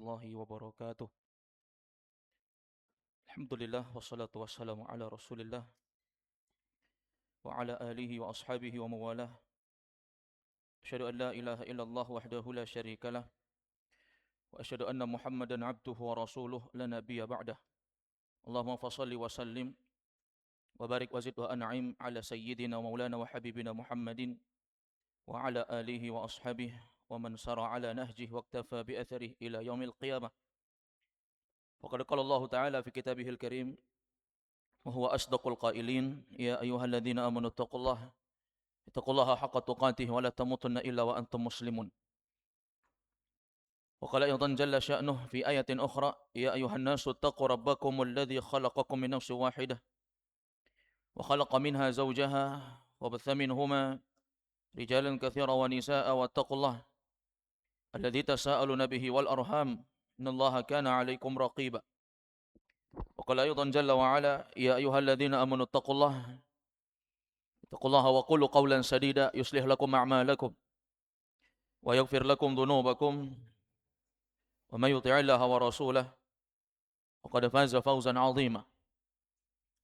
warahmatullahi wabarakatuh. Alhamdulillah wassalatu wassalamu ala Rasulillah wa ala alihi wa ashabihi wa mawalah. Asyhadu an la ilaha illallah wahdahu la syarikalah wa asyhadu anna Muhammadan abduhu wa rasuluh la nabiyya ba'dah. Allahumma fashalli wa sallim wa barik wa zid wa an'im ala sayyidina wa maulana wa habibina Muhammadin wa ala alihi wa ashabihi wa man sara ala nahjihi wa iktafa bi atharihi ila yaumil qiyamah. Faqad qala Allah Ta'ala fi kitabihil karim wa huwa asdaqul qailin ya ayyuhalladzina amanu ittaqullaha haqqa tuqatih wa la tamutunna illa wa antum muslimun. Wa qala aidan jalla sya'nuhu fi ayatin ukhra ya ayyuhan nasu ittaqu rabbakumul ladzi khalaqakum min nafsin wahidah wa khalaqa minha zawjaha wa batha minhuma rijalan katsiran wa nisaa'a wattaqullaha alladzi tasaaluna bihi wal arham innallaha kana 'alaikum raqiba. وقال أيضا جل وعلا يا أيها الذين آمنوا اتقوا الله وقولوا قولا سديدا يصلح لكم أعمالكم ويغفر لكم ذنوبكم ومن يطع الله ورسوله فقد فاز فوزا عظيما.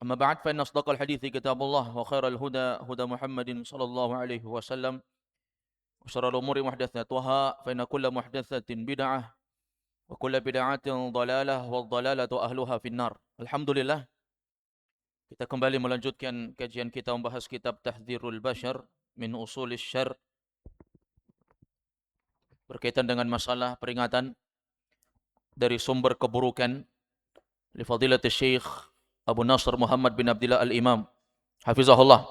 أما بعد فإن أصدق الحديث كتاب الله وخير الهدى هدى محمد صلى الله عليه وسلم وشر الأمور محدثاتها فإن كل محدثة بدعة wa kullu bid'atin dhalalah wal dhalalatu ahluha finnar. Alhamdulillah, kita kembali melanjutkan kajian kita membahas kitab Tahdzirul Bashar min Usulis Syarr berkaitan dengan masalah peringatan dari sumber keburukan li fadilatul Syekh Abu Nasr Muhammad bin Abdullah Al-Imam hafizahullah.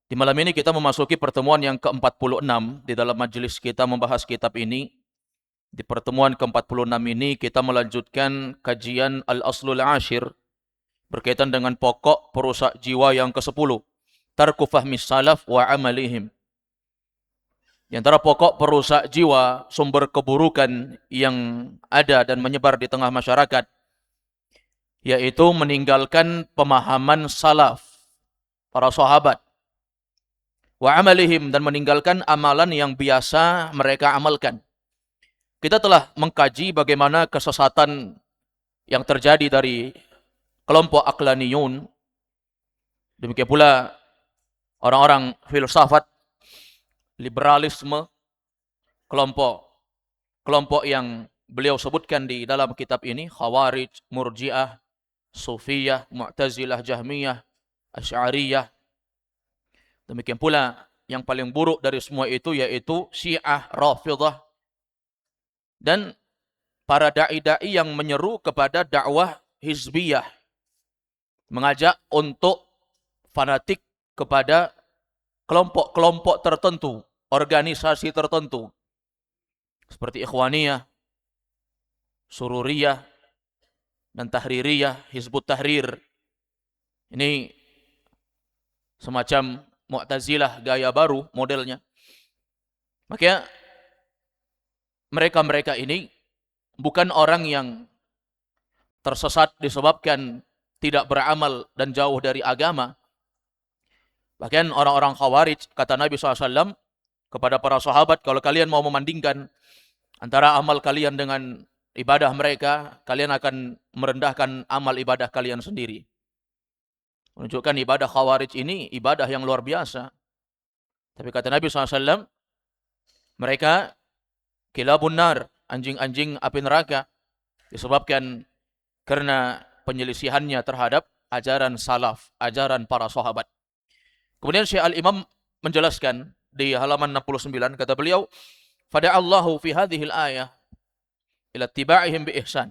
Di malam ini kita memasuki pertemuan yang ke-46 di dalam majelis kita membahas kitab ini. Di pertemuan ke-46 ini kita melanjutkan kajian Al-Aslul Ashir berkaitan dengan pokok perusak jiwa yang ke-10. Tarku fahmis salaf wa amalihim. Di antara pokok perusak jiwa, sumber keburukan yang ada dan menyebar di tengah masyarakat, yaitu meninggalkan pemahaman salaf, para sahabat. Wa amalihim, dan meninggalkan amalan yang biasa mereka amalkan. Kita telah mengkaji bagaimana kesesatan yang terjadi dari kelompok Aqlaniyun. Demikian pula orang-orang filsafat, liberalisme, kelompok yang beliau sebutkan di dalam kitab ini, Khawarij, Murji'ah, Sufiyah, Mu'tazilah, Jahmiyah, Asy'ariyah. Demikian pula yang paling buruk dari semua itu yaitu Syiah, Rafidhah, dan para da'i-da'i yang menyeru kepada dakwah hizbiyah, mengajak untuk fanatik kepada kelompok-kelompok tertentu, organisasi tertentu, seperti Ikhwaniyah, Sururiyah, dan Tahririyah, Hizbut Tahrir. Ini semacam Mu'tazilah gaya baru modelnya. Makanya mereka ini bukan orang yang tersesat disebabkan tidak beramal dan jauh dari agama. Bahkan orang-orang Khawarij, kata Nabi SAW kepada para sahabat, kalau kalian mau membandingkan antara amal kalian dengan ibadah mereka, kalian akan merendahkan amal ibadah kalian sendiri. Menunjukkan ibadah Khawarij ini ibadah yang luar biasa. Tapi kata Nabi SAW, mereka kilabun nar, anjing-anjing api neraka, disebabkan karena penyelisihannya terhadap ajaran salaf, ajaran para sahabat. Kemudian Syekh Al-Imam menjelaskan di halaman 69, kata beliau, fada'allahu fi hadhil ayah ila tiba'ihim bi ihsan.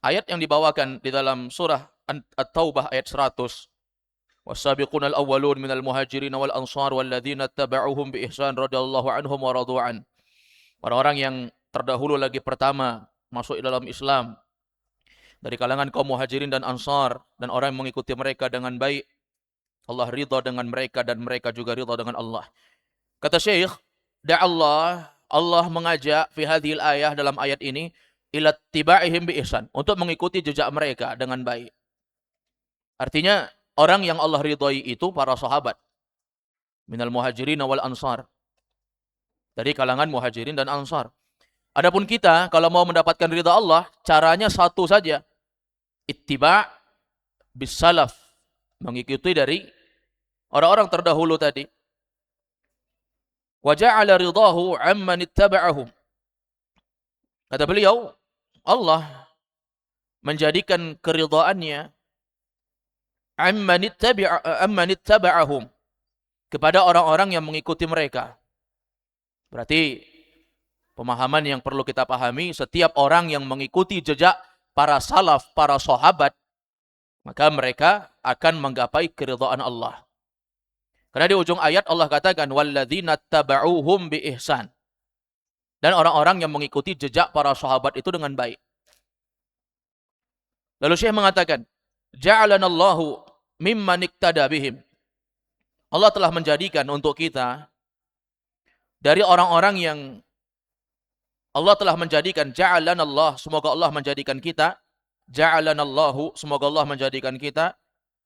Ayat yang dibawakan di dalam surah At-Taubah ayat 100. Was-sabiqunal awwalun minal muhajirin wal ansar walladzina tabauhum bi ihsan radhiyallahu anhum wa radu'an. Orang-orang yang terdahulu lagi pertama masuk dalam Islam dari kalangan kaum muhajirin dan ansar, dan orang yang mengikuti mereka dengan baik, Allah ridha dengan mereka dan mereka juga ridha dengan Allah. Kata Syekh, Allah mengajak fi hadhil ayah, dalam ayat ini, ila tiba'ihim bi ihsan, untuk mengikuti jejak mereka dengan baik. Artinya orang yang Allah ridhai itu para sahabat, minal muhajirin wal ansar, dari kalangan muhajirin dan ansar. Adapun kita kalau mau mendapatkan ridha Allah, caranya satu saja. Ittiba' bis salaf, mengikuti dari orang-orang terdahulu tadi. Wa ja'ala ridahu 'amman ittaba'ahum. Kata beliau, Allah menjadikan keridhaannya amman ittaba'ahum, kepada orang-orang yang mengikuti mereka. Berarti pemahaman yang perlu kita pahami, setiap orang yang mengikuti jejak para salaf, para sahabat, maka mereka akan menggapai keridhaan Allah. Karena di ujung ayat Allah katakan walladzina tabauhum bi ihsan. Dan orang-orang yang mengikuti jejak para sahabat itu dengan baik. Lalu Syekh mengatakan, ja'alanallahu mimman iktada bihim. Allah telah menjadikan untuk kita dari orang-orang yang Allah telah menjadikan, ja'alanallah, semoga Allah menjadikan kita, ja'alanallahu, semoga Allah menjadikan kita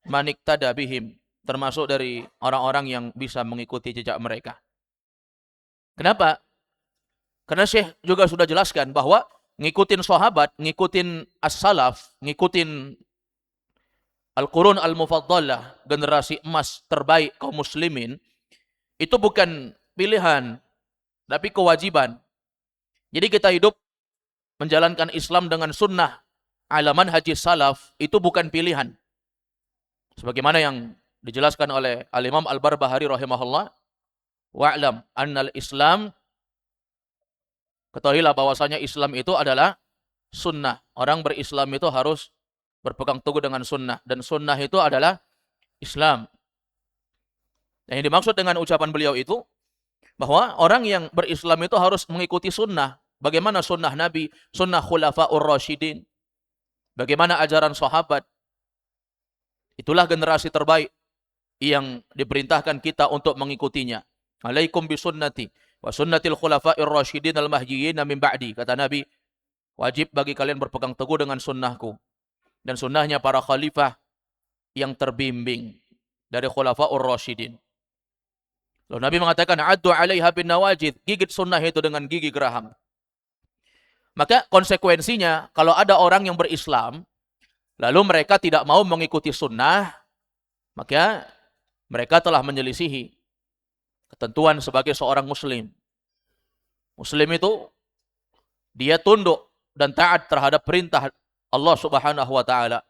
man iktada bihim, termasuk dari orang-orang yang bisa mengikuti jejak mereka. Kenapa? Karena Syekh juga sudah jelaskan bahwa ngikutin sahabat, ngikutin as-salaf, ngikutin al-qurun al-mufaddalah, generasi emas terbaik kaum muslimin, itu bukan pilihan, tapi kewajiban. Jadi kita hidup menjalankan Islam dengan sunnah alaman haji salaf, itu bukan pilihan. Sebagaimana yang dijelaskan oleh Al-Imam Al-Barbahari rahimahullah, wa'lam annal Islam, ketahuilah bahwasanya Islam itu adalah sunnah. Orang berislam itu harus berpegang teguh dengan sunnah. Dan sunnah itu adalah Islam. Nah, yang dimaksud dengan ucapan beliau itu, bahwa orang yang berislam itu harus mengikuti sunnah. Bagaimana sunnah Nabi, sunnah khulafa'ur rasyidin. Bagaimana ajaran sahabat. Itulah generasi terbaik yang diperintahkan kita untuk mengikutinya. Alaikum bisunnati wa sunnatil khulafa'ir rasyidin al-mahdiyyin min ba'di. Kata Nabi, wajib bagi kalian berpegang teguh dengan sunnahku. Dan sunnahnya para khalifah yang terbimbing dari khulafa'ur rasyidin. Lalu Nabi mengatakan, addu 'alaiha bin nawajid, gigit sunnah itu dengan gigi geraham. Maka konsekuensinya, kalau ada orang yang berislam, lalu mereka tidak mau mengikuti sunnah, maka mereka telah menyelisihi ketentuan sebagai seorang muslim. Muslim itu, dia tunduk dan taat terhadap perintah Allah subhanahu wa ta'ala.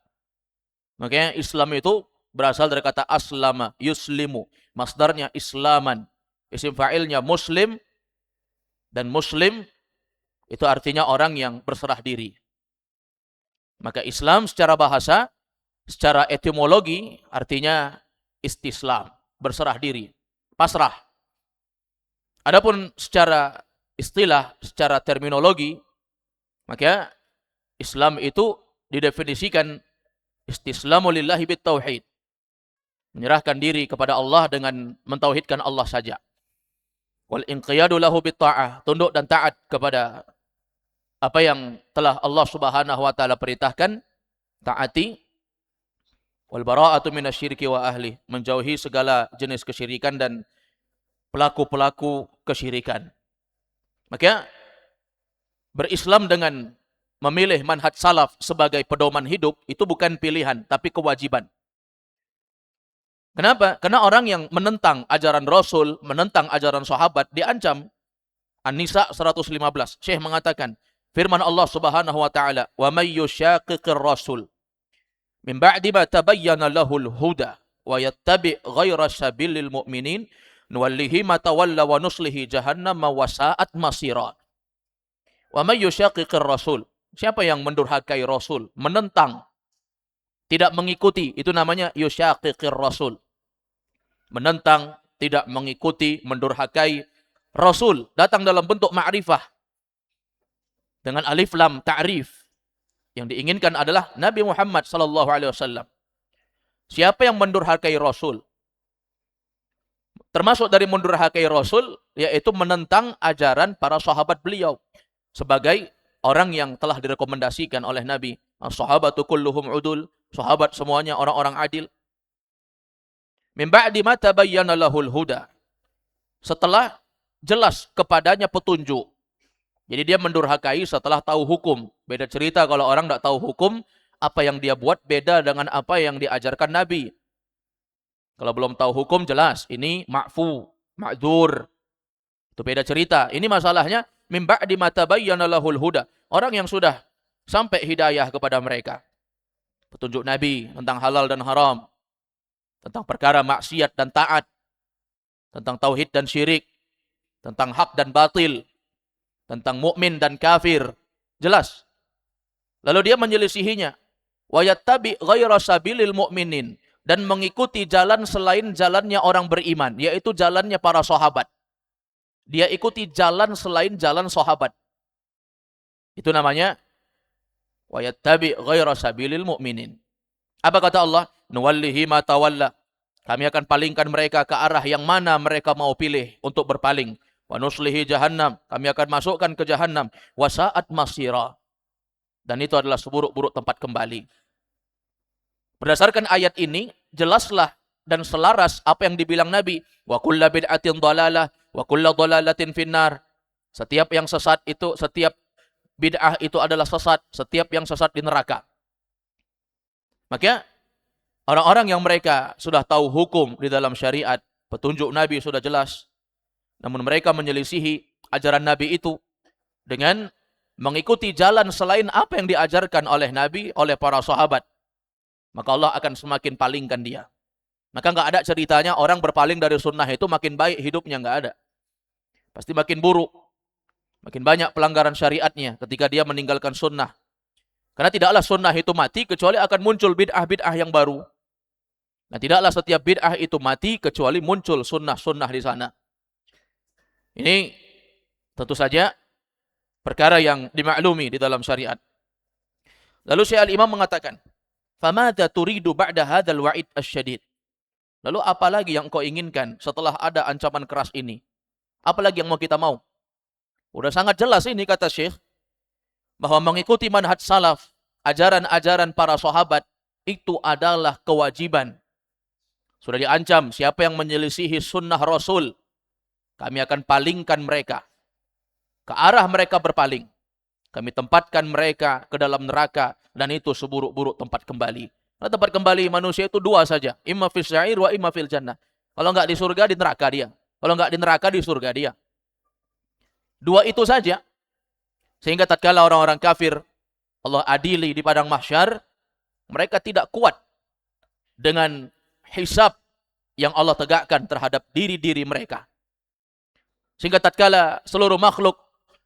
Makanya Islam itu berasal dari kata aslama, yuslimu. Masdarnya islaman. Isim fa'ilnya muslim. Dan muslim itu artinya orang yang berserah diri. Maka Islam secara bahasa, secara etimologi artinya istislam, berserah diri, pasrah. Adapun secara istilah, secara terminologi, maka Islam itu didefinisikan istislamu lillahi bitauhid. Menyerahkan diri kepada Allah dengan mentauhidkan Allah saja. Wal inqiyadu lahu bitta'ah, tunduk dan taat kepada apa yang telah Allah Subhanahu wa taala perintahkan, taati. Wal bara'atu minasyirki wa ahli, menjauhi segala jenis kesyirikan dan pelaku-pelaku kesyirikan. Maka berislam dengan memilih manhaj salaf sebagai pedoman hidup itu bukan pilihan tapi kewajiban. Kenapa? Karena orang yang menentang ajaran Rasul, menentang ajaran sahabat diancam. An-Nisa 115. Syekh mengatakan, firman Allah Subhanahu wa taala, "Wa may yushaqiqir rasul min ba'di ma tabayyana lahul huda wa yattabi' ghaira sabilil mu'minin nuwallihi ma tawalla wa nuslihi jahannam wa sa'at masira." Wa may yushaqiqir rasul, siapa yang mendurhakai Rasul, menentang, tidak mengikuti, itu namanya yushaqiqir rasul. Menentang, tidak mengikuti, mendurhakai Rasul, datang dalam bentuk ma'rifah dengan alif lam ta'rif. Yang diinginkan adalah Nabi Muhammad sallallahu alaihi wasallam. Siapa yang mendurhakai Rasul? Termasuk dari mendurhakai Rasul, yaitu menentang ajaran para sahabat beliau sebagai orang yang telah direkomendasikan oleh Nabi. As-sahabatu kulluhum udul, sahabat semuanya orang-orang adil. Min ba'di ma tabayyana lahul huda, setelah jelas kepadanya petunjuk. Jadi dia mendurhakai setelah tahu hukum. Beda cerita kalau orang tidak tahu hukum, apa yang dia buat beda dengan apa yang diajarkan Nabi. Kalau belum tahu hukum jelas, ini ma'fu, ma'dzur. Itu beda cerita. Ini masalahnya mim ba'di ma tabayyana lahul huda. Orang yang sudah sampai hidayah kepada mereka. Petunjuk Nabi tentang halal dan haram. Tentang perkara maksiat dan taat. Tentang tauhid dan syirik. Tentang hak dan batil. Tentang mukmin dan kafir. Jelas. Lalu dia menyelisihinya. Wa yattabi ghaira sabilil mu'minin. Dan mengikuti jalan selain jalannya orang beriman. Yaitu jalannya para sahabat. Dia ikuti jalan selain jalan sahabat. Itu namanya wa yattabi ghaira sabilil mu'minin. Apa kata Allah? Nuwallihi ma tawalla. Kami akan palingkan mereka ke arah yang mana mereka mau pilih untuk berpaling. Wa nuslihi jahannam. Kami akan masukkan ke jahannam. Wa sa'at masira. Dan itu adalah seburuk-buruk tempat kembali. Berdasarkan ayat ini, jelaslah dan selaras apa yang dibilang Nabi. Wa kulla bid'atin dhalalah, wa kulla dhalalatin finnar. Setiap yang sesat itu, setiap bid'ah itu adalah sesat. Setiap yang sesat di neraka. Maka, orang-orang yang mereka sudah tahu hukum di dalam syariat, petunjuk Nabi sudah jelas. Namun mereka menyelisihi ajaran Nabi itu dengan mengikuti jalan selain apa yang diajarkan oleh Nabi, oleh para sahabat. Maka Allah akan semakin palingkan dia. Maka nggak ada ceritanya orang berpaling dari sunnah itu makin baik hidupnya, nggak ada. Pasti makin buruk. Makin banyak pelanggaran syariatnya ketika dia meninggalkan sunnah. Karena tidaklah sunnah itu mati kecuali akan muncul bid'ah-bid'ah yang baru. Nah, tidaklah setiap bid'ah itu mati kecuali muncul sunnah-sunnah di sana. Ini tentu saja perkara yang dimaklumi di dalam syariat. Lalu Syekh Al-Imam mengatakan, "Famadza turidu ba'da hadzal wa'id asyadid?" Lalu apa lagi yang kau inginkan setelah ada ancaman keras ini? Apa lagi yang mau kita mau? Udah sangat jelas ini kata Syekh, bahwa mengikuti manhaj salaf, ajaran-ajaran para sahabat, itu adalah kewajiban. Sudah diancam, siapa yang menyelisihi sunnah Rasul, kami akan palingkan mereka. Ke arah mereka berpaling. Kami tempatkan mereka ke dalam neraka, dan itu seburuk-buruk tempat kembali. Nah, tempat kembali manusia itu dua saja. Imma fis sa'ir wa imma fil jannah. Kalau enggak di surga, di neraka dia. Kalau enggak di neraka, di surga dia. Dua itu saja. Sehingga tatkala orang-orang kafir Allah adili di padang mahsyar, mereka tidak kuat dengan hisab yang Allah tegakkan terhadap diri-diri mereka. Sehingga tatkala seluruh makhluk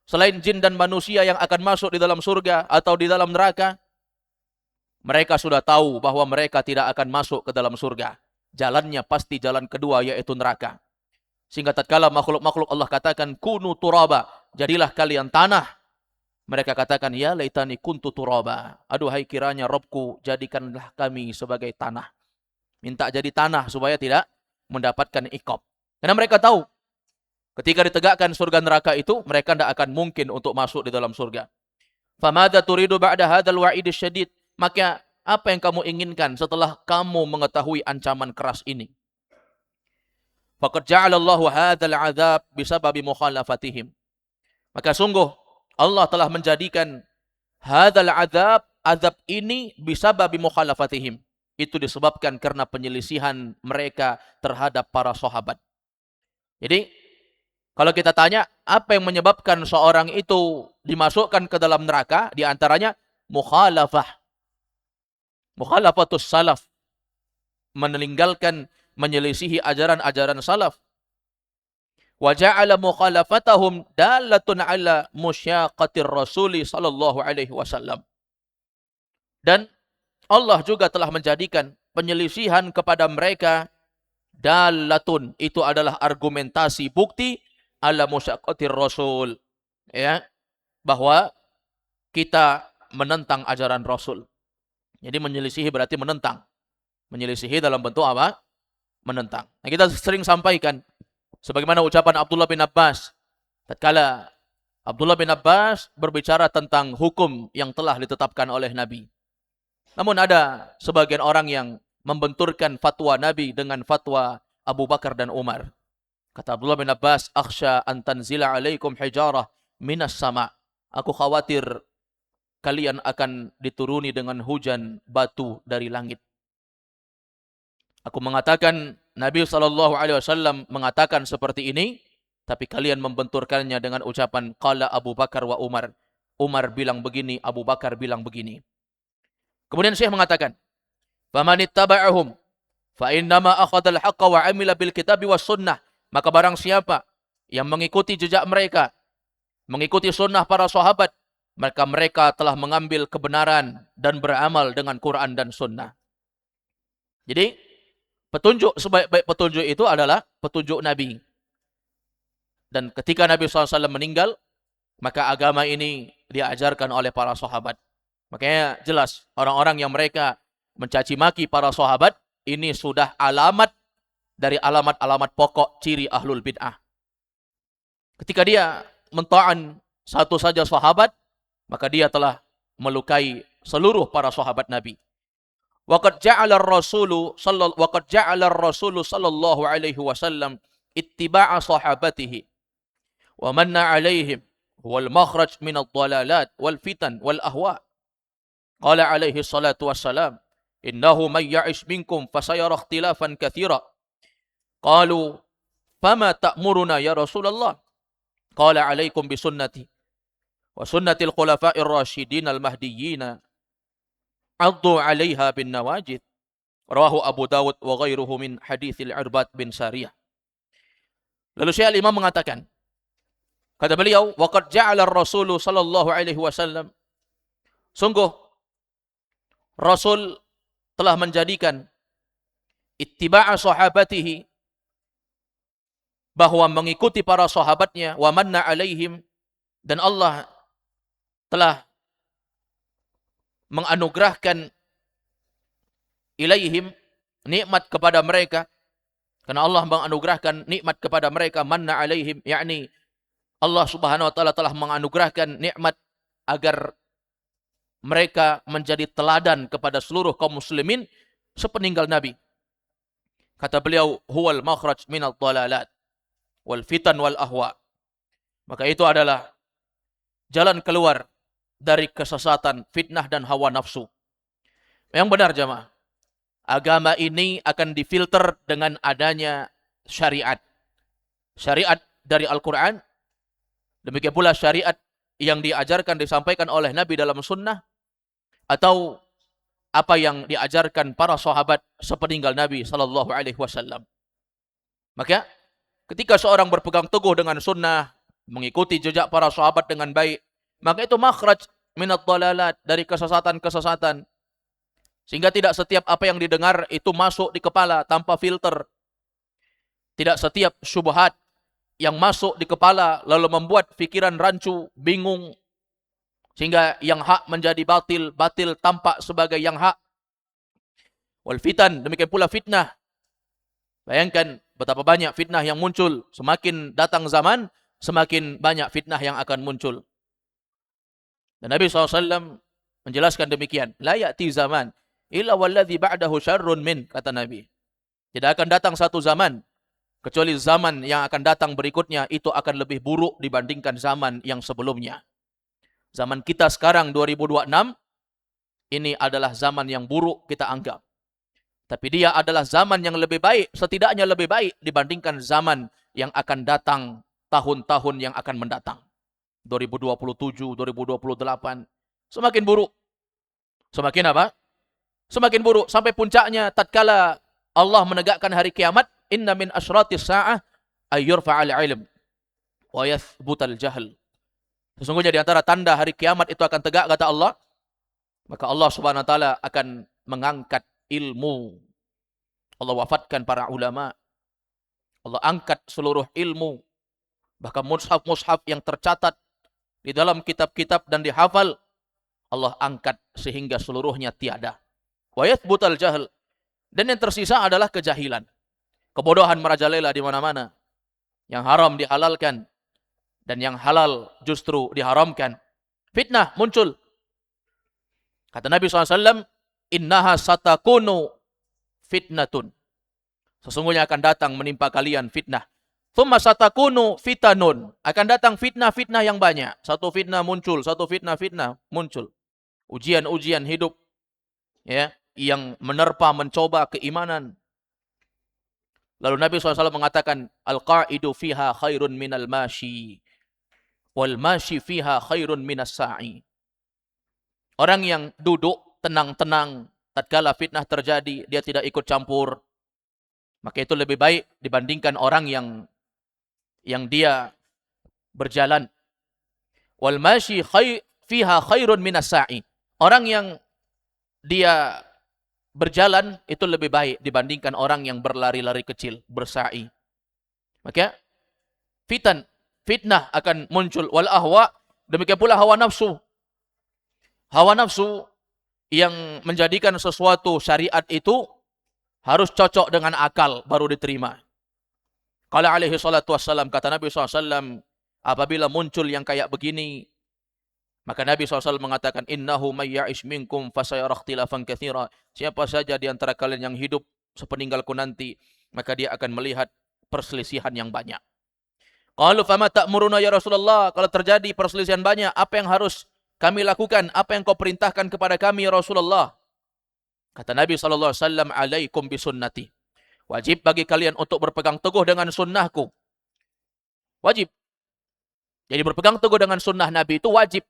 selain jin dan manusia yang akan masuk di dalam surga atau di dalam neraka, mereka sudah tahu bahwa mereka tidak akan masuk ke dalam surga. Jalannya pasti jalan kedua, yaitu neraka. Sehingga tatkala makhluk-makhluk Allah katakan, kunu turaba, jadilah kalian tanah. Mereka katakan, ya laitani kuntu turaba. Aduhai kiranya Robku, jadikanlah kami sebagai tanah. Minta jadi tanah supaya tidak mendapatkan iqab. Karena mereka tahu, ketika ditegakkan surga neraka itu, mereka tidak akan mungkin untuk masuk di dalam surga. Famadza turidu ba'da hadzal wa'id syadid? Maka apa yang kamu inginkan setelah kamu mengetahui ancaman keras ini? Faqad ja'alallahu hadzal 'adzab bisababi mukhalafatihim. Maka sungguh Allah telah menjadikan hadzal 'adzab, azab ini bisababi mukhalafatihim. Itu disebabkan karena penyelisihan mereka terhadap para sahabat. Jadi kalau kita tanya, apa yang menyebabkan seorang itu dimasukkan ke dalam neraka? Di antaranya, mukhalafah. Mukhalafatus salaf. Meninggalkan, menyelisihi ajaran-ajaran salaf. Wa ja'ala mukhalafatahum dalatun ala musyaqatir rasuli sallallahu alaihi wasallam. Dan Allah juga telah menjadikan penyelisihan kepada mereka dalatun. Itu adalah argumentasi, bukti ala musyaqatir rasul, ya, bahwa kita menentang ajaran Rasul. Jadi menyelisihi berarti menentang. Menyelisihi dalam bentuk apa? Menentang. Nah, kita sering sampaikan sebagaimana ucapan Abdullah bin Abbas tatkala Abdullah bin Abbas berbicara tentang hukum yang telah ditetapkan oleh Nabi. Namun ada sebagian orang yang membenturkan fatwa Nabi dengan fatwa Abu Bakar dan Umar. Kata Abdullah bin Abbas, akhsha an tanzila alaikum hijarah minas sama. Aku khawatir kalian akan dituruni dengan hujan batu dari langit. Aku mengatakan, Nabi SAW mengatakan seperti ini, tapi kalian membenturkannya dengan ucapan, Qala Abu Bakar wa Umar. Umar bilang begini, Abu Bakar bilang begini. Kemudian Syekh mengatakan, Faman ittaba'ahum, fa innama akhadal haqqa wa amila bil kitabi was sunnah. Maka barang siapa yang mengikuti jejak mereka, mengikuti sunnah para sahabat, maka mereka telah mengambil kebenaran dan beramal dengan Quran dan sunnah. Jadi, petunjuk sebaik-baik petunjuk itu adalah petunjuk Nabi. Dan ketika Nabi SAW meninggal, maka agama ini diajarkan oleh para sahabat. Makanya jelas, orang-orang yang mereka mencaci maki para sahabat, ini sudah alamat dari alamat-alamat pokok ciri ahlul bid'ah. Ketika dia mentaan satu saja sahabat, maka dia telah melukai seluruh para sahabat Nabi. Waqad ja'ala ar-rasulu sallallahu alaihi wasallam ittiba'a sahabatihi wa manna alaihim wal makhraj min ad-dhalalat wal fitan wal ahwa. Qala alaihi salatu wassalam, innahu man ya'ish minkum fasayara ikhtilafan katsira. Qalu fama ta'muruna ya Rasulullah? Qala alaikum bisunnati wa sunnatil khulafa'ir rasyidin al-mahdiyyin addu 'alaiha bin nawajid. Rawahu Abu Dawud wa ghairuhu min haditsil Irbad bin Sariyah. Lalu Syekh Al-Imam mengatakan, kata beliau, waqad ja'ala ar-Rasul sallallahu alaihi wasallam, sungguh Rasul telah menjadikan ittiba'a sahabatihi, bahwa mengikuti para sahabatnya, wa manna alaihim, dan Allah telah menganugerahkan ilaihim, nikmat kepada mereka. Karena Allah menganugerahkan nikmat kepada mereka, manna alaihim, yakni Allah Subhanahu wa taala telah menganugerahkan nikmat agar mereka menjadi teladan kepada seluruh kaum muslimin sepeninggal Nabi. Kata beliau, huwal makhraj minal dhalalat wal fitan wal ahwa. Maka itu adalah jalan keluar dari kesesatan, fitnah dan hawa nafsu. Yang benar jamaah, agama ini akan difilter dengan adanya syariat. Syariat dari Al-Quran, demikian pula syariat yang diajarkan, disampaikan oleh Nabi dalam sunnah, atau apa yang diajarkan para sahabat sepeninggal Nabi sallallahu alaihi wasallam. Maka ketika seorang berpegang teguh dengan sunnah, mengikuti jejak para sahabat dengan baik, maka itu makhraj minad dhalalat, dari kesesatan-kesesatan. Sehingga tidak setiap apa yang didengar itu masuk di kepala tanpa filter. Tidak setiap syubhat yang masuk di kepala lalu membuat pikiran rancu, bingung, sehingga yang hak menjadi batil, batil tampak sebagai yang hak. Wal fitan, demikian pula fitnah. Bayangkan betapa banyak fitnah yang muncul. Semakin datang zaman, semakin banyak fitnah yang akan muncul. Dan Nabi SAW menjelaskan demikian. La ya'ti zaman illa walladhi ba'dahu syarrun min, kata Nabi. Tidak akan datang satu zaman kecuali zaman yang akan datang berikutnya itu akan lebih buruk dibandingkan zaman yang sebelumnya. Zaman kita sekarang 2026, ini adalah zaman yang buruk kita anggap. Tapi dia adalah zaman yang lebih baik, setidaknya lebih baik dibandingkan zaman yang akan datang, tahun-tahun yang akan mendatang. 2027, 2028, semakin buruk. Semakin apa? Semakin buruk. Sampai puncaknya tatkala Allah menegakkan hari kiamat, inna min asyratis sa'ah ayyurfa'al ilm wa yathbutal jahl. Sesungguhnya di antara tanda hari kiamat itu akan tegak, kata Allah, maka Allah Subhanahu wa taala akan mengangkat ilmu. Allah wafatkan para ulama. Allah angkat seluruh ilmu. Bahkan mushaf-mushaf yang tercatat di dalam kitab-kitab dan dihafal, Allah angkat sehingga seluruhnya tiada. Wa yathbutal jahl. Dan yang tersisa adalah kejahilan. Kebodohan merajalela di mana-mana. Yang haram dihalalkan dan yang halal justru diharamkan. Fitnah muncul. Kata Nabi SAW, innaha satakunu fitnatun. Sesungguhnya akan datang menimpa kalian fitnah. Thumma satakunu fitanun. Akan datang fitnah-fitnah yang banyak. Satu fitnah muncul, satu fitnah muncul. Ujian-ujian hidup ya yang menerpa, mencoba keimanan. Lalu Nabi SAW mengatakan, al-qa'idu fiha khairun minal mashi, wal mashi fiha khairun minas sa'i. Orang yang duduk tenang-tenang, tatkala fitnah terjadi, dia tidak ikut campur, maka itu lebih baik dibandingkan orang yang dia berjalan. Wal mashi fiha khairun minas sa'i. Orang yang dia berjalan itu lebih baik dibandingkan orang yang berlari-lari kecil, bersa'i. Maka fitnah akan muncul. Wal ahwa, demikian pula hawa nafsu. Hawa nafsu yang menjadikan sesuatu syariat itu harus cocok dengan akal baru diterima. Qala alaihi salatu wassalam, kata Nabi SAW, apabila muncul yang kayak begini, maka Nabi SAW mengatakan, innahu may ya'ish minkum fasayara ikhtilafan katsira. Siapa saja di antara kalian yang hidup sepeninggalku nanti, maka dia akan melihat perselisihan yang banyak. Qalu fama ta'muruna ya Rasulullah? Kalau terjadi perselisihan banyak, apa yang harus kami lakukan? Apa yang kau perintahkan kepada kami ya Rasulullah? Kata Nabi SAW, alaikum bisunnati. Wajib bagi kalian untuk berpegang teguh dengan sunnahku. Wajib. Jadi berpegang teguh dengan sunnah Nabi itu wajib.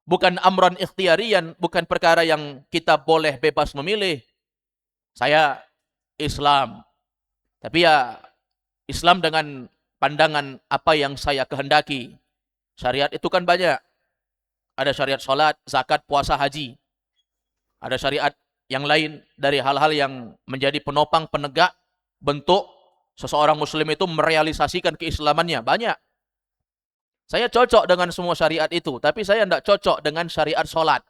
Bukan amran ikhtiyarian, bukan perkara yang kita boleh bebas memilih. Saya Islam. Tapi ya Islam dengan pandangan apa yang saya kehendaki. Syariat itu kan banyak. Ada syariat salat, zakat, puasa, haji. Ada syariat yang lain dari hal-hal yang menjadi penopang penegak bentuk seseorang muslim itu merealisasikan keislamannya. Banyak. Saya cocok dengan semua syariat itu, tapi saya tidak cocok dengan syariat sholat.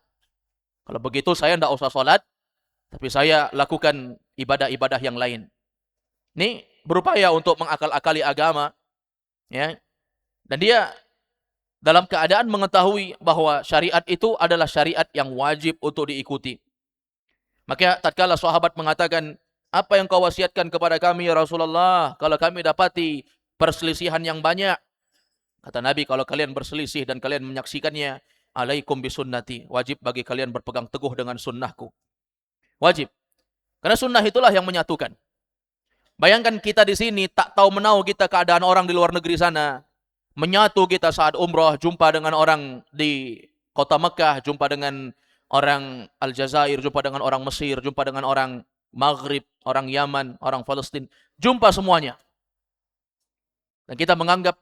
Kalau begitu saya tidak usah sholat, tapi saya lakukan ibadah-ibadah yang lain. Ini berupaya untuk mengakal-akali agama, ya. Dan dia dalam keadaan mengetahui bahwa syariat itu adalah syariat yang wajib untuk diikuti. Maka tatkala sahabat mengatakan, apa yang kau wasiatkan kepada kami ya Rasulullah, kalau kami dapati perselisihan yang banyak? Kata Nabi, kalau kalian berselisih dan kalian menyaksikannya, alaikum bisunnati. Wajib bagi kalian berpegang teguh dengan sunnahku. Wajib. Karena sunnah itulah yang menyatukan. Bayangkan kita di sini, tak tahu menau kita keadaan orang di luar negeri sana. Menyatu kita saat umrah, jumpa dengan orang di kota Mekah, jumpa dengan orang Aljazair, jumpa dengan orang Mesir, jumpa dengan orang Maghrib, orang Yaman, orang Palestina. Jumpa semuanya. Dan kita menganggap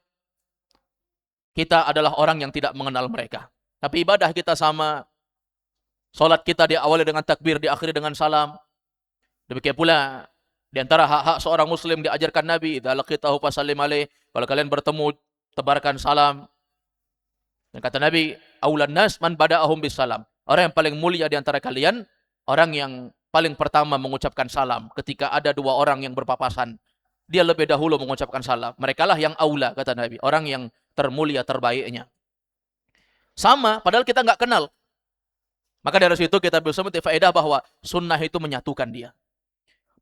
kita adalah orang yang tidak mengenal mereka. Tapi ibadah kita sama. Salat kita diawali dengan takbir, diakhiri dengan salam. Demikian pula di antara hak-hak seorang muslim diajarkan Nabi, idza laqitahu fasallim alaih. Kalau kalian bertemu, tebarkan salam. Dan kata Nabi, aulan nas man bada'ahum bisalam. Orang yang paling mulia di antara kalian, orang yang paling pertama mengucapkan salam ketika ada dua orang yang berpapasan. Dia lebih dahulu mengucapkan salam. Merekalah yang aula, kata Nabi. Orang yang termulia, terbaiknya. Sama, padahal kita nggak kenal. Maka dari situ kita bisa mengambil faedah bahwa sunnah itu menyatukan dia.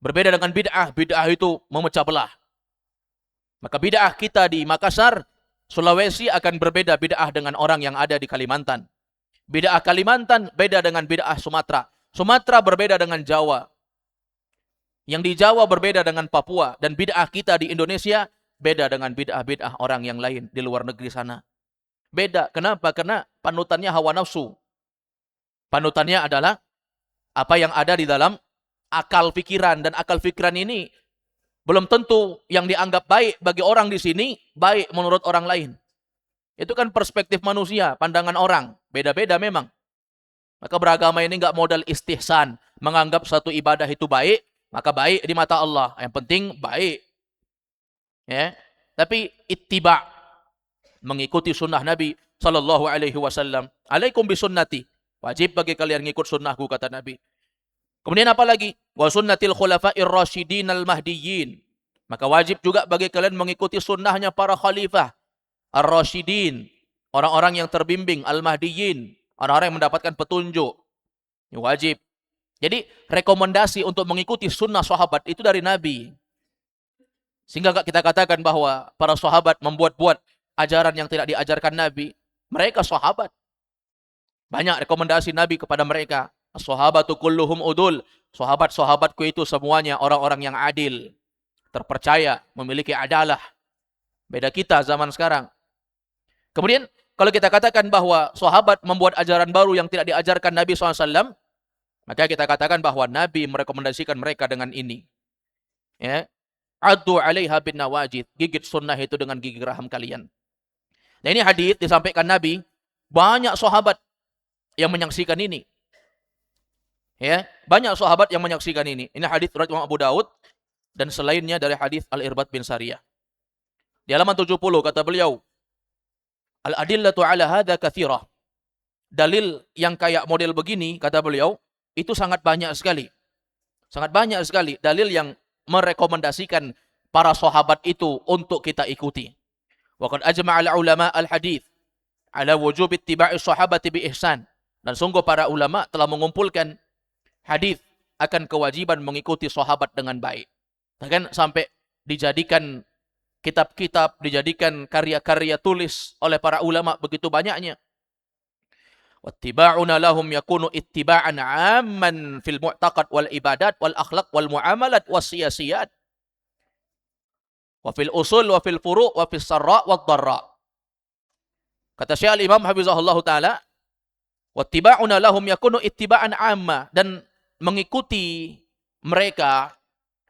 Berbeda dengan bid'ah, bid'ah itu memecah belah. Maka bid'ah kita di Makassar, Sulawesi akan berbeda bid'ah dengan orang yang ada di Kalimantan. Bid'ah Kalimantan beda dengan bid'ah Sumatera. Sumatera berbeda dengan Jawa. Yang di Jawa berbeda dengan Papua. Dan bid'ah kita di Indonesia beda dengan bid'ah-bid'ah orang yang lain di luar negeri sana. Beda. Kenapa? Karena panutannya hawa nafsu. Panutannya adalah apa yang ada di dalam akal pikiran. Dan akal pikiran ini belum tentu yang dianggap baik bagi orang di sini, baik menurut orang lain. Itu kan perspektif manusia, pandangan orang. Beda-beda memang. Maka beragama ini nggak modal istihsan. Menganggap satu ibadah itu baik, maka baik di mata Allah. Yang penting baik. Ya, tapi ittiba, mengikuti sunnah Nabi sallallahu alaihi wasallam. Alaikum bisunnati. Wajib bagi kalian ngikut sunnahku, kata Nabi. Kemudian apa lagi? Wa sunnatil khulafa'ir rasyidin al-mahdiyyin. Maka wajib juga bagi kalian mengikuti sunnahnya para khalifah ar-rasyidin, orang-orang yang terbimbing, al-mahdiyyin, orang-orang yang mendapatkan petunjuk. Ini wajib. Jadi rekomendasi untuk mengikuti sunnah sahabat itu dari Nabi. Sehingga kita katakan bahwa para sahabat membuat-buat ajaran yang tidak diajarkan Nabi. Mereka sahabat. Banyak rekomendasi Nabi kepada mereka. As-sahabatu kulluhum udul. Sahabat-sahabatku itu semuanya orang-orang yang adil. Terpercaya, memiliki adalah. Beda kita zaman sekarang. Kemudian, kalau kita katakan bahwa sahabat membuat ajaran baru yang tidak diajarkan Nabi SAW, maka kita katakan bahwa Nabi merekomendasikan mereka dengan ini. Ya. Addu 'alaiha bin nawajid. Gigit sunnah itu dengan gigi geraham kalian. Nah, ini hadis disampaikan Nabi, banyak sahabat yang menyaksikan ini. Ya, banyak sahabat yang menyaksikan ini. Ini hadis riwayat Imam Abu Daud dan selainnya dari hadis Al-Irbad bin Sariyah. Di halaman 70 kata beliau, al-adillatu 'ala hadza katsirah. Dalil yang kayak model begini kata beliau itu sangat banyak sekali. Sangat banyak sekali dalil yang merekomendasikan para sahabat itu untuk kita ikuti. Wa qad ajma'a al-ulama al-hadits ala wujub ittiba'i sahabati bi ihsan. Dan sungguh para ulama telah mengumpulkan hadis akan kewajiban mengikuti sahabat dengan baik. Bahkan sampai dijadikan kitab-kitab, dijadikan karya-karya tulis oleh para ulama begitu banyaknya. Wattiba'una lahum yakunu ittiba'an 'amman fil mu'taqad wal ibadat wal akhlaq wal muamalat was siyasiyat. Wa fil usul wa fil furu' wa fis sarra' wad dharra. Kata Syekh Al-Imam Hafizahullah Ta'ala, wattiba'una lahum yakunu ittiba'an 'amma, dan mengikuti mereka,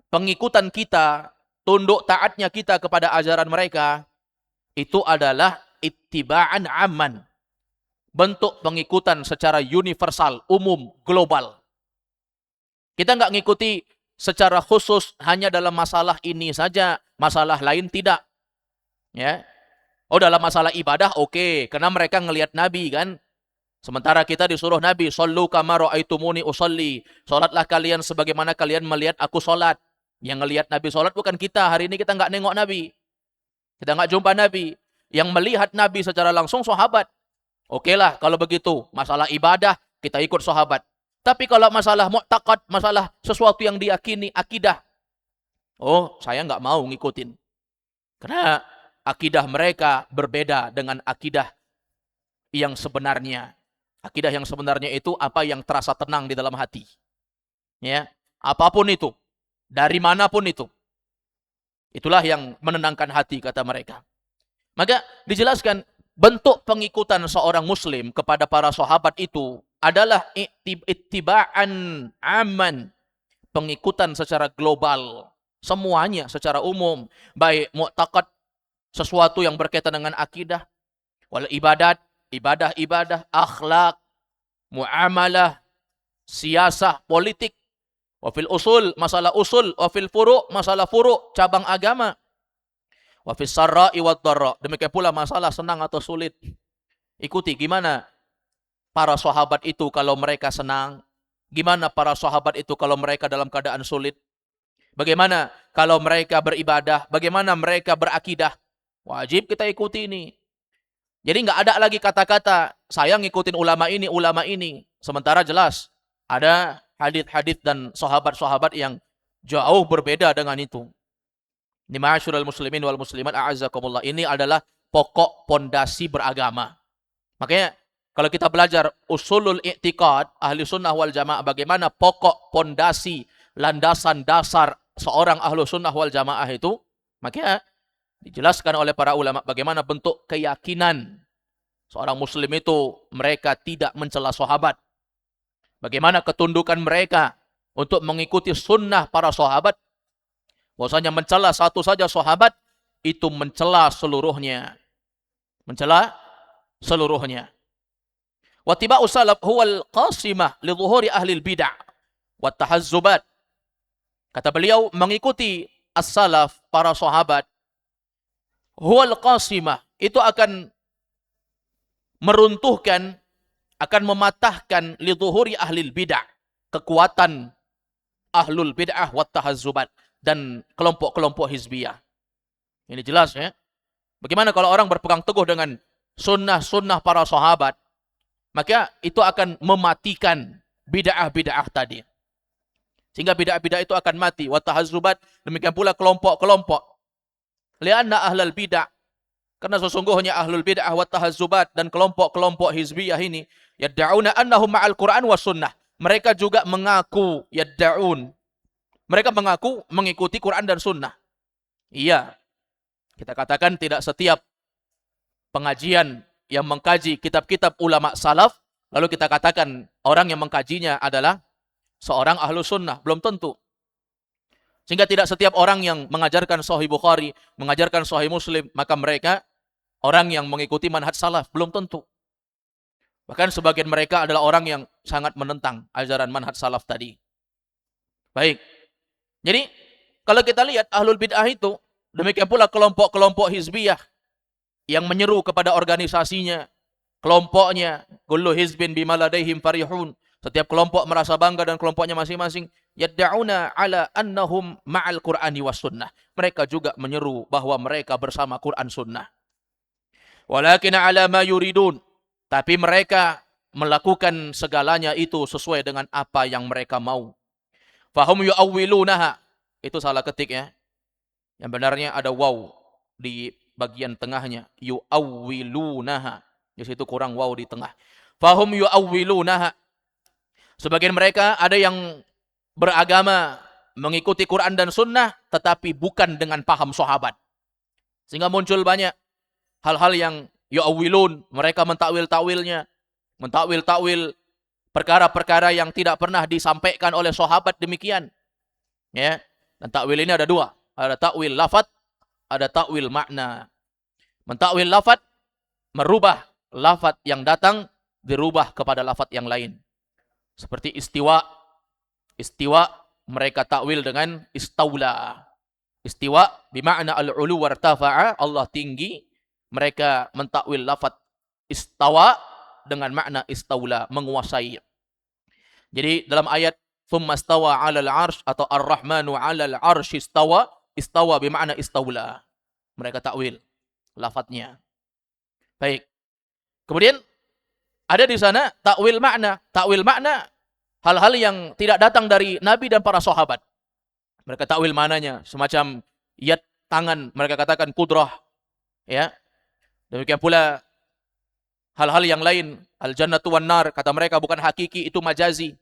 pengikutan kita, tunduk taatnya kita kepada ajaran mereka, itu adalah ittiba'an 'amman. Bentuk pengikutan secara universal, umum, global. Kita nggak ngikuti secara khusus hanya dalam masalah ini saja, masalah lain tidak. Ya. Oh, dalam masalah ibadah oke, karena mereka ngelihat Nabi kan. Sementara kita disuruh Nabi, "Shallu kama ra'aitumuni usolli." Salatlah kalian sebagaimana kalian melihat aku salat. Yang ngelihat Nabi salat bukan kita. Hari ini kita nggak nengok Nabi. Kita nggak jumpa Nabi. Yang melihat Nabi secara langsung sahabat. Oke lah kalau begitu. Masalah ibadah kita ikut sahabat. Tapi kalau masalah mu'taqad, masalah sesuatu yang diyakini, akidah. Oh, saya nggak mau ngikutin. Karena akidah mereka berbeda dengan akidah yang sebenarnya. Akidah yang sebenarnya itu apa yang terasa tenang di dalam hati. Ya, apapun itu, dari manapun itu. Itulah yang menenangkan hati kata mereka. Maka dijelaskan bentuk pengikutan seorang muslim kepada para sahabat itu adalah ittiba'an aman, pengikutan secara global, semuanya secara umum, baik mu'taqad, sesuatu yang berkaitan dengan akidah, wal ibadat, ibadah-ibadah, akhlak, muamalah, siasah, politik, wa fil usul, masalah usul, wa fil furu', masalah furu', cabang agama, wa fis sarra'i wad dharra, demikian pula masalah senang atau sulit. Ikuti gimana para sahabat itu kalau mereka senang, gimana para sahabat itu kalau mereka dalam keadaan sulit, bagaimana kalau mereka beribadah, bagaimana mereka berakidah. Wajib kita ikuti ini. Jadi nggak ada lagi kata-kata saya ngikutin ulama ini. Sementara jelas ada hadits-hadits dan sahabat-sahabat yang jauh berbeda dengan itu. Ini ma'asyiral muslimin wal muslimat a'azzakumullah. Ini adalah pokok pondasi beragama. Makanya kalau kita belajar usulul i'tiqad ahli sunnah wal jamaah, bagaimana pokok pondasi landasan dasar seorang ahlu sunnah wal jamaah itu, makanya dijelaskan oleh para ulama bagaimana bentuk keyakinan seorang muslim itu, mereka tidak mencela sahabat. Bagaimana ketundukan mereka untuk mengikuti sunnah para sahabat. Bahwasanya mencela satu saja sahabat itu mencela seluruhnya. Mencela seluruhnya. Wattiba'us salaf huwal qasimah li dhuhuri ahli bid'ah wa tahazzubat. Kata beliau, mengikuti as-salaf para sahabat huwal qasimah, itu akan meruntuhkan, akan mematahkan li dhuhuri ahli bid'ah, kekuatan ahlul bid'ah wa tahazzubat dan kelompok-kelompok hizbiyah. Ini jelas ya. Bagaimana kalau orang berpegang teguh dengan sunnah-sunnah para sahabat, maka itu akan mematikan bid'ah-bid'ah tadi. Sehingga bid'ah-bid'ah itu akan mati. Wa tahazzubat, demikian pula kelompok-kelompok Lianna ahlal bid'ah, karena sesungguhnya ahlul bid'ah wa tahazzubat dan kelompok-kelompok hizbiyah ini yad'una annahum ma'al Qur'an was sunnah. Mereka juga mengaku mereka mengaku mengikuti Quran dan sunnah. Iya, kita katakan tidak setiap pengajian yang mengkaji kitab-kitab ulama salaf, lalu kita katakan orang yang mengkajinya adalah seorang ahlu sunnah. Belum tentu. Sehingga tidak setiap orang yang mengajarkan Sahih Bukhari, mengajarkan Sahih Muslim, maka mereka orang yang mengikuti manhaj salaf. Belum tentu. Bahkan sebagian mereka adalah orang yang sangat menentang ajaran manhaj salaf tadi. Baik. Jadi, kalau kita lihat ahlul bid'ah itu, demikian pula kelompok-kelompok hizbiyah yang menyeru kepada organisasinya, kelompoknya, kullu hizbin bima ladaihim farihun. Setiap kelompok merasa bangga dan kelompoknya masing-masing. Yad'una ala annahum ma'al Qur'ani was sunnah. Mereka juga menyeru bahwa mereka bersama Quran sunnah. Walakin ala ma yuridun. Tapi mereka melakukan segalanya itu sesuai dengan apa yang mereka mau. Fahum yu'awwilunaha. Itu salah ketik ya. Yang benarnya ada waw di bagian tengahnya. Yu'awwilunaha. Di situ kurang waw di tengah. Fahum yu'awwilunaha. Sebagian mereka ada yang beragama mengikuti Quran dan sunnah tetapi bukan dengan paham sahabat. Sehingga muncul banyak hal-hal yang yu'awwilun, mereka mentakwil-takwilnya, mentakwil-takwil perkara-perkara yang tidak pernah disampaikan oleh sahabat demikian. Ya. Dan takwil ini ada dua, ada takwil lafaz, ada takwil makna. Mentakwil lafaz, merubah lafaz yang datang dirubah kepada lafaz yang lain. Seperti istiwa. Istiwa mereka takwil dengan istaula. Istiwa bermakna al-ulu wartafa'a, Allah tinggi. Mereka mentakwil lafaz istawa dengan makna istaula, menguasai. Jadi dalam ayat thumma istawa 'alal 'arsy atau ar-rahmanu 'alal 'arsy istawa, istawa bermakna istaula. Mereka takwil lafaznya. Baik. Kemudian ada di sana takwil makna. Takwil makna hal-hal yang tidak datang dari Nabi dan para sahabat. Mereka takwil maknanya semacam yad, tangan, mereka katakan kudrah. Ya. Demikian pula hal-hal yang lain, al-jannatu wan nar, kata mereka bukan hakiki, itu majazi.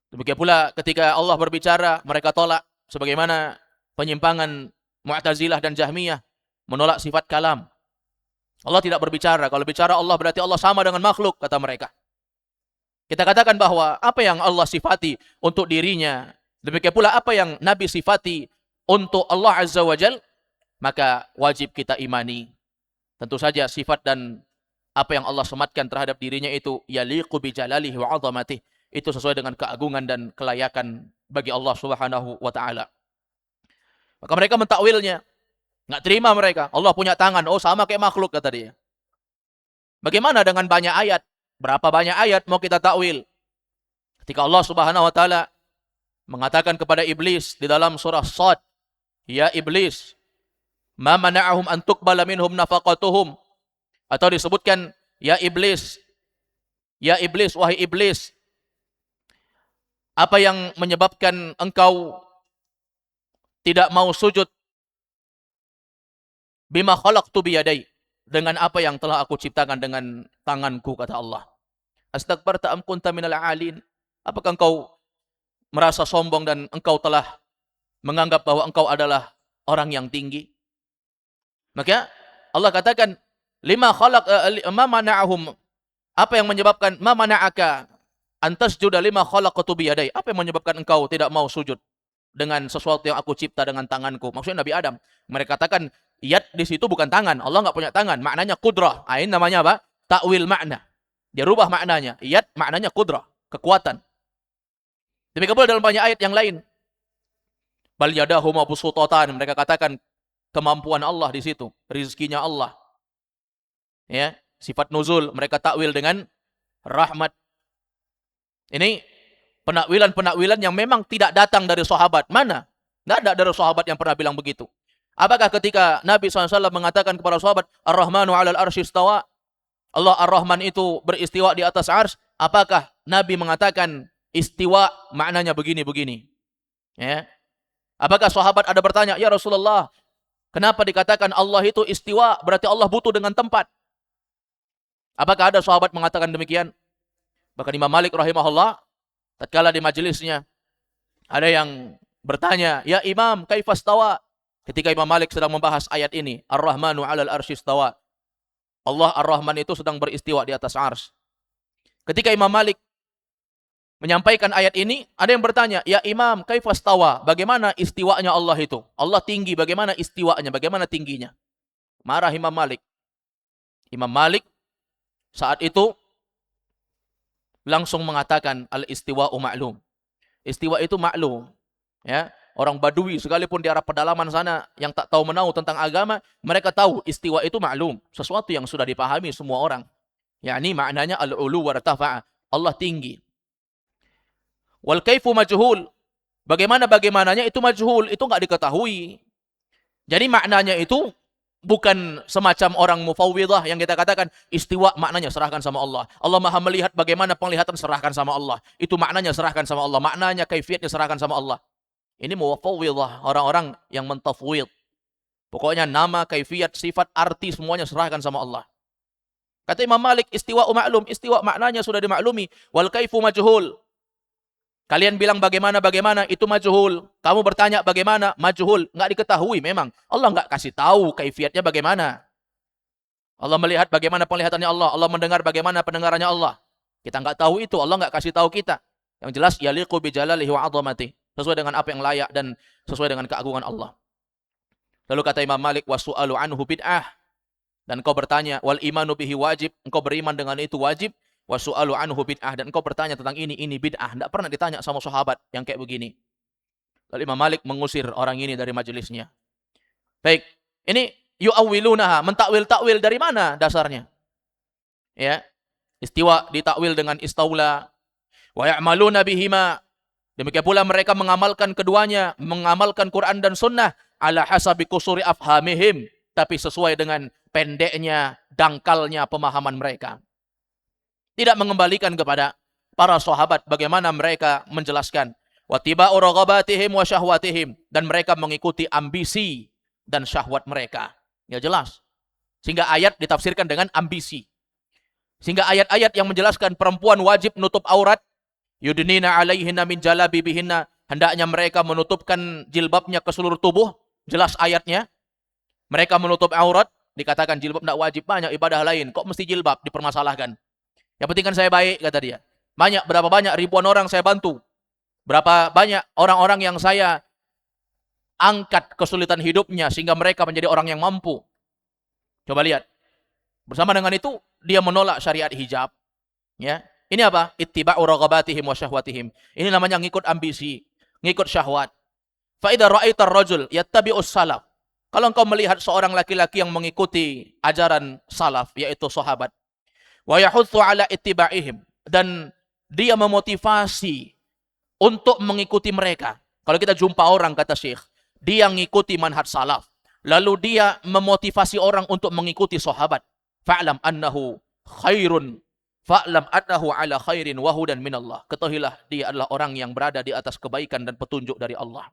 Demikian pula ketika Allah berbicara, mereka tolak sebagaimana penyimpangan Mu'tazilah dan Jahmiyah menolak sifat kalam. Allah tidak berbicara. Kalau bicara Allah berarti Allah sama dengan makhluk, kata mereka. Kita katakan bahwa apa yang Allah sifati untuk dirinya, demikian pula apa yang Nabi sifati untuk Allah Azza wa Jal, maka wajib kita imani. Tentu saja sifat dan apa yang Allah sematkan terhadap dirinya itu yaliqu bi jalalihi wa 'azamatih. Itu sesuai dengan keagungan dan kelayakan bagi Allah Subhanahu wa taala. Maka mereka mentakwilnya. Nggak terima mereka. Allah punya tangan. Oh, sama kayak makhluk, kata dia. Bagaimana dengan banyak ayat? Berapa banyak ayat mau kita takwil? Ketika Allah Subhanahu wa taala mengatakan kepada iblis di dalam surah Shad, ya iblis, ma mana'ahum an tuqbala minhum nafaqatuhum. Atau disebutkan, ya iblis, wahai iblis, apa yang menyebabkan engkau tidak mau sujud bima khalaqtu biyadai, dengan apa yang telah aku ciptakan dengan tanganku, kata Allah. Astakbarta am kunta minal alin? Apakah engkau merasa sombong dan engkau telah menganggap bahwa engkau adalah orang yang tinggi? Maka Allah katakan, ma mana'ahum, apa yang menyebabkan, ma mana'aka antasjuda lima khalaqtu biyadai? Apa yang menyebabkan engkau tidak mau sujud dengan sesuatu yang aku cipta dengan tanganku? Maksudnya Nabi Adam. Mereka katakan, yad di situ bukan tangan. Allah enggak punya tangan. Maknanya kudrah. Ini namanya apa? Takwil makna. Dia rubah maknanya. Yad maknanya kudrah, kekuatan. Demikian pula dalam banyak ayat yang lain. Bal yadahu mabsutatan. Mereka katakan kemampuan Allah di situ, rizkinya Allah. Ya, sifat nuzul mereka takwil dengan rahmat. Ini penakwilan-penakwilan yang memang tidak datang dari sahabat. Mana? Tidak ada dari sahabat yang pernah bilang begitu. Apakah ketika Nabi SAW mengatakan kepada sahabat, Ar-Rahmanu 'alal arsy istawa, Allah Ar-Rahman itu beristiwa di atas ars, apakah Nabi mengatakan istiwa maknanya begini-begini? Ya. Apakah sahabat ada bertanya, ya Rasulullah, Kenapa dikatakan Allah itu istiwa? Berarti Allah butuh dengan tempat. Apakah ada sahabat mengatakan demikian? Bahkan Imam Malik rahimahullah, tatkala di majelisnya, ada yang bertanya, "Ya Imam, kaifastawa?" Ketika Imam Malik sedang membahas ayat ini, Ar-Rahmanu 'alal arsy istawa. Allah Ar-Rahman itu sedang beristiwa di atas ars. Ketika Imam Malik menyampaikan ayat ini, ada yang bertanya, "Ya Imam, kaifastawa?" Bagaimana istiwanya Allah itu? Allah tinggi, bagaimana istiwanya? Bagaimana tingginya? Marah Imam Malik. Imam Malik saat itu langsung mengatakan al-istiwa'u ma'lum. Istiwa itu maklum. Ya, orang Badui sekalipun di arah pedalaman sana yang tak tahu menahu tentang agama, mereka tahu istiwa itu maklum, sesuatu yang sudah dipahami semua orang. Yakni maknanya al-ulu wartafa'a, Allah tinggi. Wal kaifu majhul. Bagaimananya itu majhul, itu enggak diketahui. Jadi maknanya itu bukan semacam orang mufawwidah yang kita katakan istiwa maknanya serahkan sama Allah. Allah Maha melihat, bagaimana penglihatan serahkan sama Allah. Itu maknanya serahkan sama Allah. Maknanya kaifiatnya serahkan sama Allah. Ini mufawwidah, orang-orang yang mentafwid. Pokoknya nama, kaifiat, sifat, arti semuanya serahkan sama Allah. Kata Imam Malik, istiwa maklum, istiwa maknanya sudah dimaklumi. Wal kaifu majhul. Kalian bilang bagaimana, itu majhul. Kamu bertanya bagaimana, majhul. Enggak diketahui memang. Allah enggak kasih tahu kaifiatnya bagaimana. Allah melihat bagaimana penglihatannya Allah. Allah mendengar bagaimana pendengarannya Allah. Kita enggak tahu itu. Allah enggak kasih tahu kita. Yang jelas, yaliqu bijalalihi wa 'azamatihi. Sesuai dengan apa yang layak dan sesuai dengan keagungan Allah. Lalu kata Imam Malik, wasu'alu anhu bid'ah. Dan engkau bertanya, wal imanu bihi wajib. Engkau beriman dengan itu wajib. Wasu'alu anhu bid'ah. Dan engkau bertanya tentang ini bid'ah. Tidak pernah ditanya sama sahabat yang kayak begini. Lalu Imam Malik mengusir orang ini dari majelisnya. Baik, ini yu'awwilunaha, mentakwil-takwil dari mana dasarnya? Ya, istiwa ditakwil dengan istaula. Wa ya'maluna bihima. Demikian pula mereka mengamalkan keduanya, mengamalkan Quran dan Sunnah ala hasabi kusuri afhamihim, tapi sesuai dengan pendeknya, dangkalnya pemahaman mereka. Tidak mengembalikan kepada para sahabat bagaimana mereka menjelaskan wa tiba'u raghabatihim wa syahwatihim, dan mereka mengikuti ambisi dan syahwat mereka. Ya jelas. Sehingga ayat ditafsirkan dengan ambisi. Sehingga ayat-ayat yang menjelaskan perempuan wajib nutup aurat, yudnina alaihinna min jalabibihinna, hendaknya mereka menutupkan jilbabnya ke seluruh tubuh, jelas ayatnya. Mereka menutup aurat, dikatakan jilbab tidak wajib, banyak ibadah lain, kok mesti jilbab, dipermasalahkan. Yang penting kan saya baik, kata dia. Berapa banyak ribuan orang saya bantu. Berapa banyak orang-orang yang saya angkat kesulitan hidupnya sehingga mereka menjadi orang yang mampu. Coba lihat. Bersama dengan itu, dia menolak syariat hijab. Ya. Ini apa? Ittiba'u raghabatihim wa syahwatihim. Ini namanya ngikut ambisi, ngikut syahwat. Fa idza ra'aitar rajul yattabi'us salaf. Kalau engkau melihat seorang laki-laki yang mengikuti ajaran salaf, yaitu sahabat, wa yahutsu ala ittiba'ihim, dan dia memotivasi untuk mengikuti mereka. Kalau kita jumpa orang, kata Syekh, dia ngikuti manhaj salaf, lalu dia memotivasi orang untuk mengikuti sahabat, fa'lam annahu khairun, fa'lam annahu ala khairin wa hudan minallah. Ketahuilah dia adalah orang yang berada di atas kebaikan dan petunjuk dari Allah.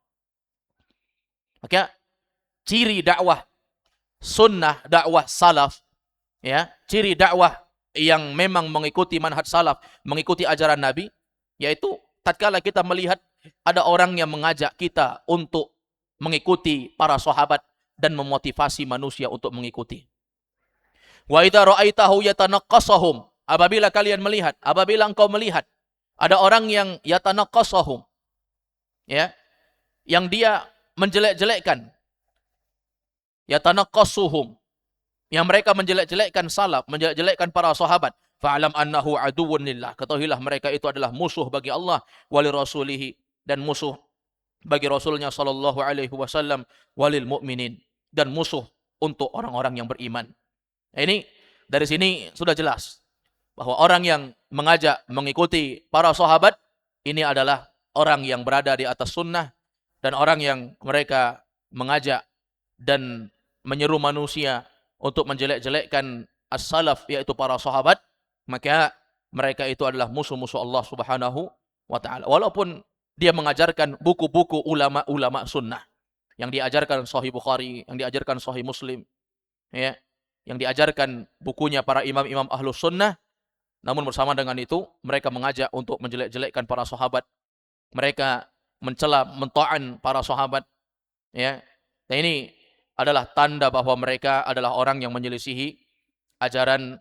Maka ciri dakwah sunnah, dakwah salaf, ya, ciri dakwah yang memang mengikuti manhaj salaf, mengikuti ajaran Nabi, yaitu tatkala kita melihat ada orang yang mengajak kita untuk mengikuti para sahabat dan memotivasi manusia untuk mengikuti. Wa idza ra'aitahu yatanaqqasahum, apabila kalian melihat, apabila engkau melihat ada orang yang yatanaqqasahum, ya, yang dia menjelek-jelekkan, yatanaqqasuhum, yang mereka menjelek-jelekkan salaf, menjelek-jelekkan para sahabat, fa'lam annahu aduwwun lillah. Ketahuilah mereka itu adalah musuh bagi Allah wali rasulihi, dan musuh bagi Rasulnya sallallahu alaihi wasallam, walil mu'minin, dan musuh untuk orang-orang yang beriman. Ini dari sini sudah jelas bahwa orang yang mengajak mengikuti para sahabat ini adalah orang yang berada di atas sunnah, dan orang yang mereka mengajak dan menyeru manusia untuk menjelek-jelekkan as-salaf, yaitu para sahabat, maka mereka itu adalah musuh-musuh Allah Subhanahu wa ta'ala. Walaupun dia mengajarkan buku-buku ulama-ulama sunnah. yang diajarkan Sahih Bukhari, yang diajarkan Sahih Muslim, ya, yang diajarkan bukunya para imam-imam Ahlus Sunnah, namun bersama dengan itu mereka mengajak untuk menjelek-jelekkan para sahabat. Mereka mencela, mento'an para sahabat, ya. Dan ini adalah tanda bahwa mereka adalah orang yang menyelisihi ajaran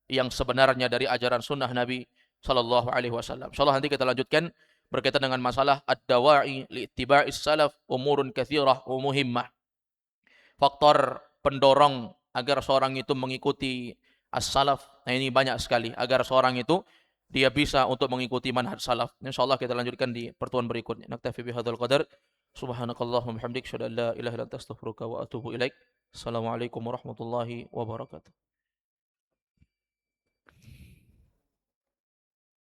yang sebenarnya dari ajaran sunnah Nabi sallallahu alaihi wasallam. Insyaallah nanti kita lanjutkan berkaitan dengan masalah ad-dawa'i liittiba'is salaf umurun katsirah wa muhimmah. Faktor pendorong agar seorang itu mengikuti as-salaf. Nah, ini banyak sekali agar seorang itu dia bisa untuk mengikuti manhaj salaf. Insyaallah kita lanjutkan di pertemuan berikutnya. Naktafi bihadzal qadar. Subhanakallahumma hamdik, syada la ilaha illa anta astaghfiruka wa atubu ilaik. Assalamualaikum warahmatullahi wabarakatuh.